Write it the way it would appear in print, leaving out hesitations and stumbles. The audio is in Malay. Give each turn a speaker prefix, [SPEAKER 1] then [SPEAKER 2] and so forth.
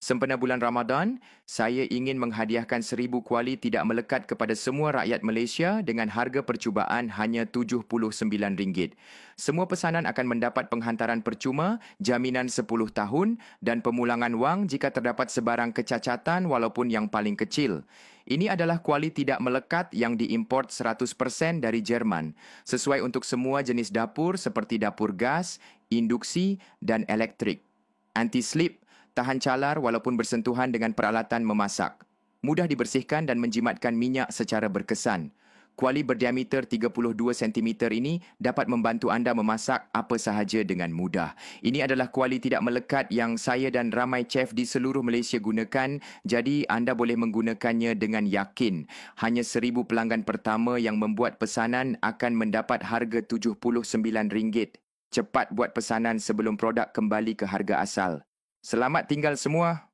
[SPEAKER 1] Sempena bulan Ramadan, saya ingin menghadiahkan 1,000 kuali tidak melekat kepada semua rakyat Malaysia dengan harga percubaan hanya RM79. Semua pesanan akan mendapat penghantaran percuma, jaminan 10 tahun dan pemulangan wang jika terdapat sebarang kecacatan walaupun yang paling kecil. Ini adalah kuali tidak melekat yang diimport 100% dari Jerman, sesuai untuk semua jenis dapur seperti dapur gas, induksi dan elektrik. Anti-slip, tahan calar walaupun bersentuhan dengan peralatan memasak. Mudah dibersihkan dan menjimatkan minyak secara berkesan. Kuali berdiameter 32 cm ini dapat membantu anda memasak apa sahaja dengan mudah. Ini adalah kuali tidak melekat yang saya dan ramai chef di seluruh Malaysia gunakan, jadi anda boleh menggunakannya dengan yakin. Hanya 1,000 pelanggan pertama yang membuat pesanan akan mendapat harga RM79. Cepat buat pesanan sebelum produk kembali ke harga asal. Selamat tinggal semua.